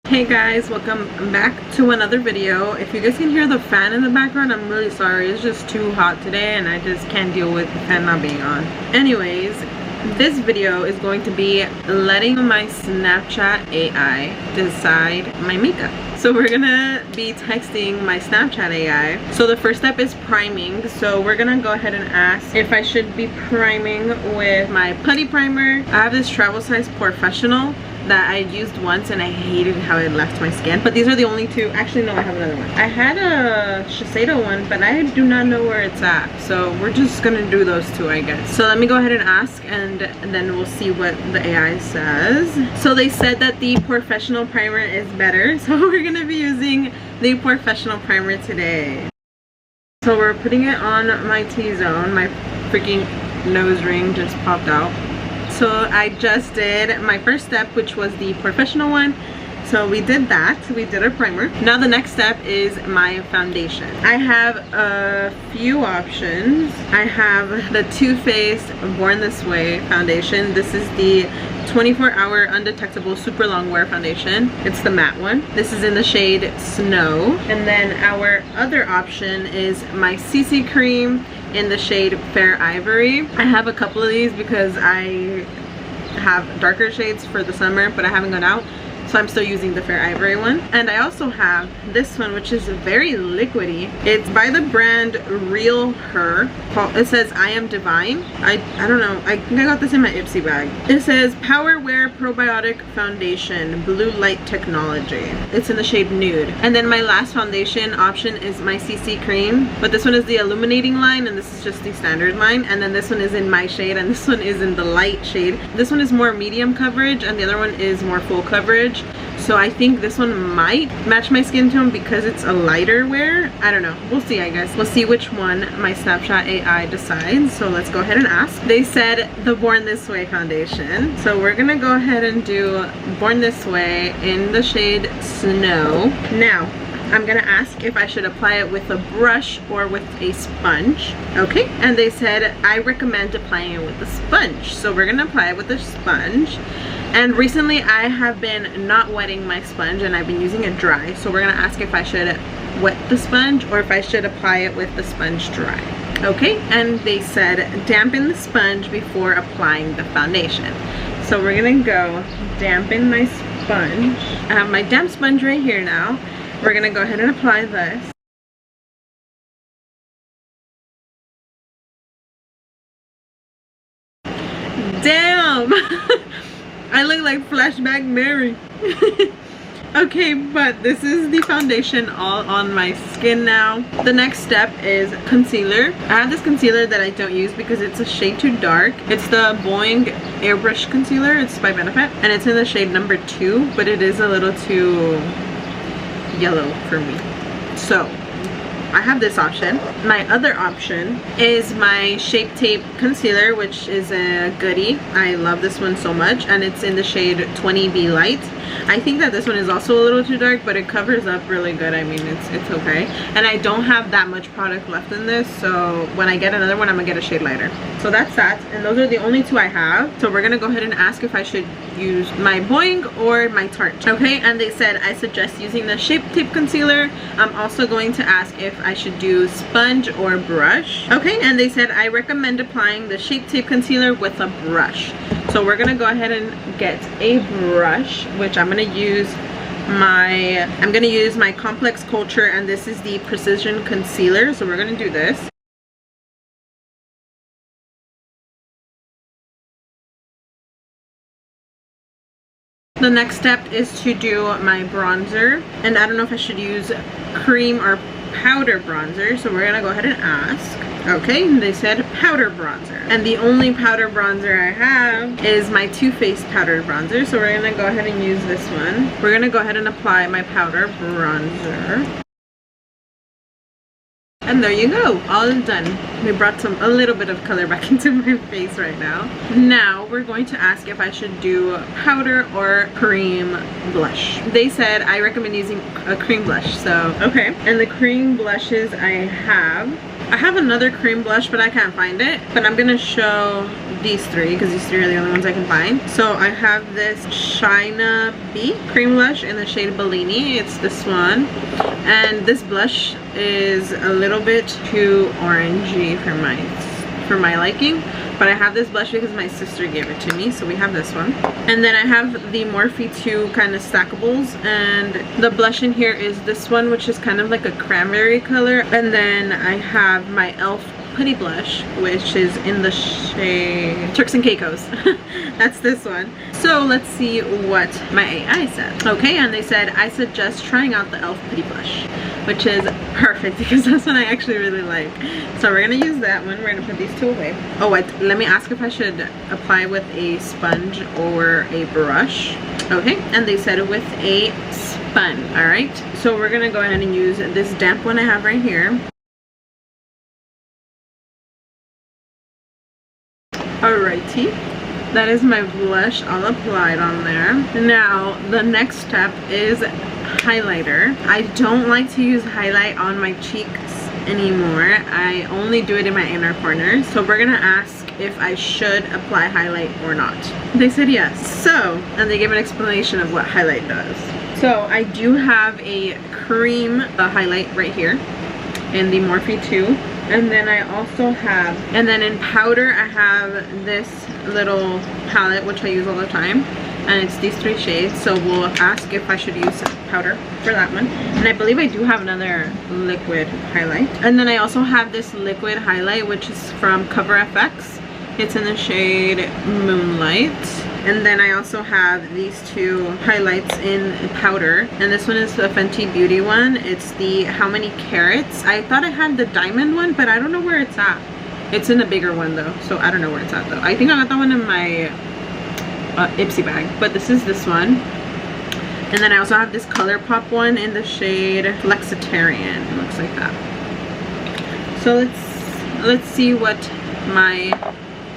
Hey guys, welcome back to another video. If you guys can hear the fan in the background, I'm really sorry. It's just too hot today and I just can't deal with the fan not being on. Anyways, this video is going to be letting my Snapchat AI decide my makeup. So we're gonna be texting my Snapchat AI. So the first step is priming. So we're gonna go ahead and ask if I should be priming with my putty primer. I have this travel size professional that I used once and I hated how it left my skin. But these are the only two. Actually, no, I have another one. I had a Shiseido one, but I do not know where it's at. So we're just gonna do those two, I guess. So let me go ahead and ask and then we'll see what the AI says. So they said that the professional primer is better. So we're gonna be using the professional primer today. So we're putting it on my T-zone. My freaking nose ring just popped out. So I just did my first step, which was the professional one. So we did that. We did our primer. Now the next step is my foundation. I have a few options. I have the Too Faced Born This Way foundation. This is the 24-hour undetectable super long wear foundation. It's the matte one. This is in the shade Snow. And then our other option is my CC cream in the shade Fair Ivory. I have a couple of these because I have darker shades for the summer, but I haven't gone out. So I'm still using the Fair Ivory one. And I also have this one, which is very liquidy. It's by the brand Real Her. It says I Am Divine. I don't know. I think I got this in my Ipsy bag. It says Power Wear Probiotic Foundation, Blue Light Technology. It's in the shade Nude. And then my last foundation option is my CC cream. But this one is the illuminating line and this is just the standard line. And then this one is in my shade and this one is in the light shade. This one is more medium coverage and the other one is more full coverage. So I think this one might match my skin tone because it's a lighter wear. I don't know. We'll see, I guess. We'll see which one my Snapchat AI decides. So let's go ahead and ask. They said the Born This Way foundation. So we're gonna go ahead and do Born This Way in the shade Snow. Now, I'm gonna ask if I should apply it with a brush or with a sponge. Okay, and they said I recommend applying it with a sponge. So we're gonna apply it with a sponge. And recently I have been not wetting my sponge and I've been using it dry. So we're gonna ask if I should wet the sponge or if I should apply it with the sponge dry. Okay, and they said dampen the sponge before applying the foundation. So we're gonna go dampen my sponge. I have my damp sponge right here now. We're gonna go ahead and apply this. Damn! I look like Flashback Mary. Okay, but this is the foundation all on my skin now. The next step is concealer. I have this concealer that I don't use because it's a shade too dark. It's the Boing Airbrush Concealer. It's by Benefit. And it's in the shade number 2, but it is a little too yellow for me. So I have this option. My other option is my Shape Tape concealer, which is a goodie. I love this one so much, and it's in the shade 20B Light. I think that this one is also a little too dark, but it covers up really good. I mean, it's okay. And I don't have that much product left in this, so when I get another one, I'm gonna get a shade lighter. So that's that, and those are the only two I have. So we're gonna go ahead and ask if I should use my Boing or my Tarte. Okay, and they said I suggest using the Shape Tape concealer. I'm also going to ask if I should do sponge or brush. Okay, and they said I recommend applying the Shape Tape concealer with a brush. So we're gonna go ahead and get a brush, which I'm gonna use my Complex Culture, and this is the Precision Concealer. So we're gonna do this. The next step is to do my bronzer, and I don't know if I should use cream or powder bronzer, so we're gonna go ahead and ask. Okay, they said powder bronzer, and the only powder bronzer I have is my Too Faced powder bronzer, so we're gonna go ahead and use this one. We're gonna go ahead and apply my powder bronzer. And there you go, all done. We brought a little bit of color back into my face right now. Now we're going to ask if I should do powder or cream blush. They said I recommend using a cream blush, so okay. And the cream blushes I have I have another cream blush, but I can't find it. But I'm gonna show these three because these three are the only ones I can find. So I have this China B cream blush in the shade Bellini. It's this one. And this blush is a little bit too orangey for my liking. But I have this blush because my sister gave it to me, so we have this one. And then I have the Morphe 2 kind of stackables, and the blush in here is this one, which is kind of like a cranberry color. And then I have my e.l.f. Putty blush, which is in the shade Turks and Caicos. That's this one. So let's see what my AI said. Okay, and they said, I suggest trying out the e.l.f. Putty blush, which is perfect because that's one I actually really like. So we're gonna use that one. We're gonna put these two away. Oh, let me ask if I should apply with a sponge or a brush. Okay, and they said with a sponge. All right, so we're gonna go ahead and use this damp one I have right here. Alrighty, that is my blush all applied on there. Now the next step is highlighter. I don't like to use highlight on my cheeks anymore. I only do it in my inner corner. So we're gonna ask if I should apply highlight or not. They said yes. So, and they gave an explanation of what highlight does. So I do have a cream highlight right here in the Morphe 2. And then I also have, and then in powder I have this little palette which I use all the time, and it's these three shades. So we'll ask if I should use powder for that one. And I believe I do have another liquid highlight. And then I also have this liquid highlight which is from Cover FX. It's in the shade Moonlight. And then I also have these two highlights in powder, and this one is the Fenty Beauty one. It's the How Many Carats. I thought I had the diamond one, but I don't know where it's at. It's in the bigger one though, so I don't know where it's at though. I think I got that one in my Ipsy bag, but this is this one. And then I also have this ColourPop one in the shade Flexitarian. It looks like that. So let's see what my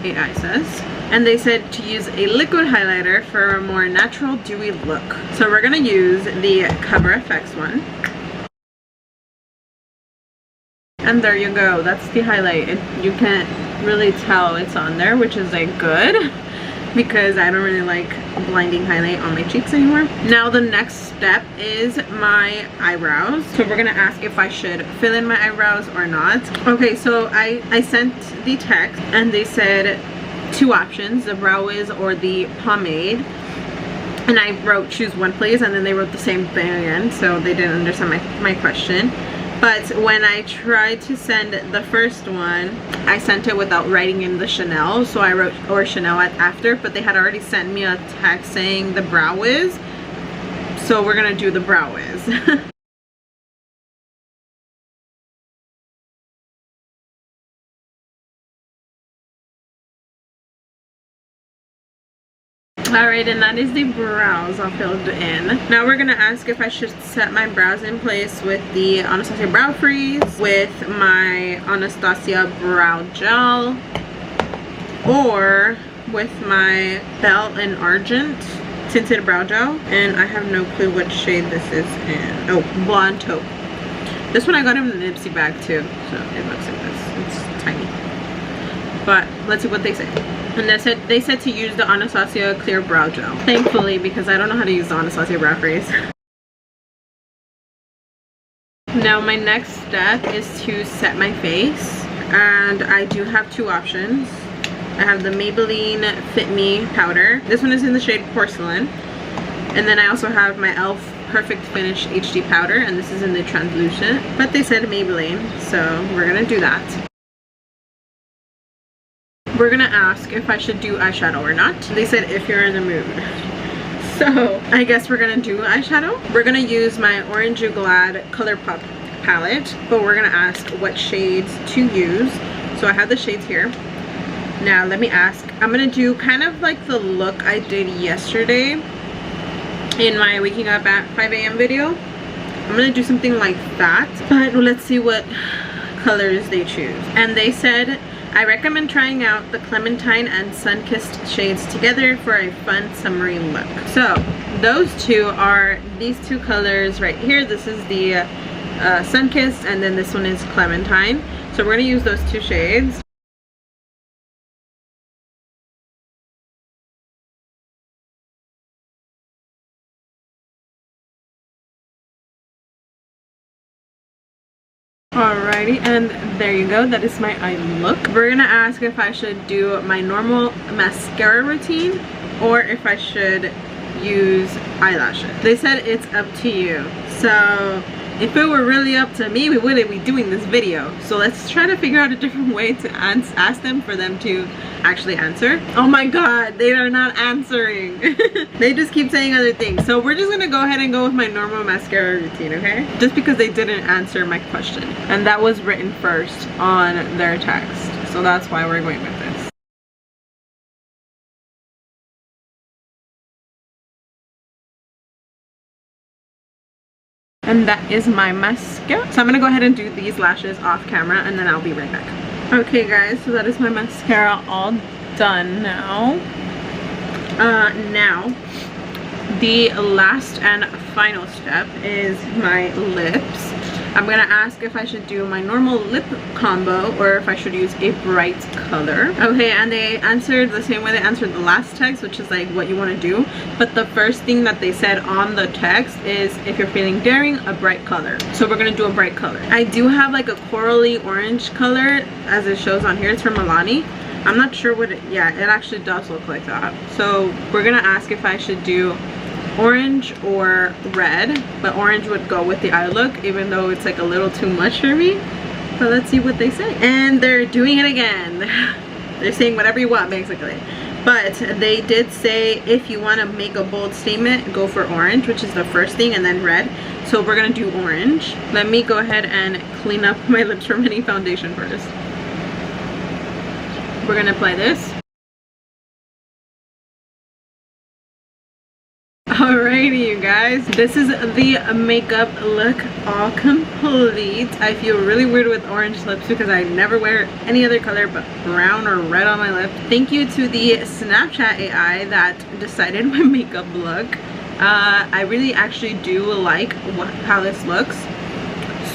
AI says. And they said to use a liquid highlighter for a more natural dewy look. So we're gonna use the Cover FX one. And there you go, that's the highlight. You can't really tell it's on there, which is like good, because I don't really like blinding highlight on my cheeks anymore. Now the next step is my eyebrows. So we're gonna ask if I should fill in my eyebrows or not. Okay, so I sent the text and they said two options, the Brow Wiz or the pomade. And I wrote choose one please, and then they wrote the same thing again, so they didn't understand my question. But when I tried to send the first one, I sent it without writing in the Chanel, so I wrote or Chanel after, but they had already sent me a text saying the Brow Wiz, so we're gonna do the Brow Wiz. Alright, and that is the brows all filled in. Now we're gonna ask if I should set my brows in place with the Anastasia Brow Freeze, with my Anastasia Brow Gel, or with my Belle and Argent Tinted Brow Gel. And I have no clue what shade this is in. Oh, Blonde Taupe. This one I got in an Ipsy bag too, so it looks like this. It's tiny. But let's see what they say. And they said to use the Anastasia Clear Brow Gel. Thankfully, because I don't know how to use the Anastasia Brow Freeze. Now my next step is to set my face. And I do have two options. I have the Maybelline Fit Me powder. This one is in the shade Porcelain. And then I also have my e.l.f. Perfect Finish HD powder. And this is in the translucent. But they said Maybelline, so we're gonna do that. We're gonna ask if I should do eyeshadow or not. They said if you're in the mood. So I guess we're gonna do eyeshadow. We're gonna use my Orange You Glad ColourPop palette, but we're gonna ask what shades to use. So I have the shades here. Now let me ask. I'm gonna do kind of like the look I did yesterday in my waking up at 5 a.m. video. I'm gonna do something like that, but let's see what colors they choose. And they said, I recommend trying out the Clementine and Sunkissed shades together for a fun summery look. So those two are these two colors right here. This is the Sunkissed, and then this one is Clementine. So So we're gonna use those two shades. Alrighty, and there you go. That is my eye look. We're gonna ask if I should do my normal mascara routine or if I should use eyelashes. They said it's up to you. So if it were really up to me, we wouldn't be doing this video. So let's try to figure out a different way to ask them for them to actually answer. Oh my god, they are not answering. They just keep saying other things. So we're just gonna go ahead and go with my normal mascara routine, okay? Just because they didn't answer my question. And that was written first on their text. So that's why we're going with this. And that is my mascara. So I'm gonna go ahead and do these lashes off camera and then I'll be right back. Okay guys, so that is my mascara all done now. Now, the last and final step is my lips. I'm gonna ask if I should do my normal lip combo or if I should use a bright color. Okay, and they answered the same way they answered the last text, which is like what you want to do. But the first thing that they said on the text is if you're feeling daring, a bright color. So we're gonna do a bright color. I do have like a corally orange color as it shows on here. It's from Milani. I'm not sure what it, yeah, it actually does look like that. So we're gonna ask if I should do orange or red, but orange would go with the eye look even though it's like a little too much for me. But let's see what they say. And they're doing it again. They're saying whatever you want basically, but they did say if you want to make a bold statement, go for orange, which is the first thing, and then red. So we're gonna do orange. Let me go ahead and clean up my lips from any foundation first. We're gonna apply this. Alrighty you guys, this is the makeup look all complete. I feel really weird with orange lips because I never wear any other color but brown or red on my lip. Thank you to the Snapchat AI that decided my makeup look. I really actually do like how this looks.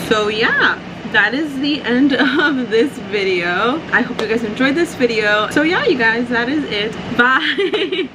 So yeah, that is the end of this video. I hope you guys enjoyed this video. So yeah you guys, that is it. Bye.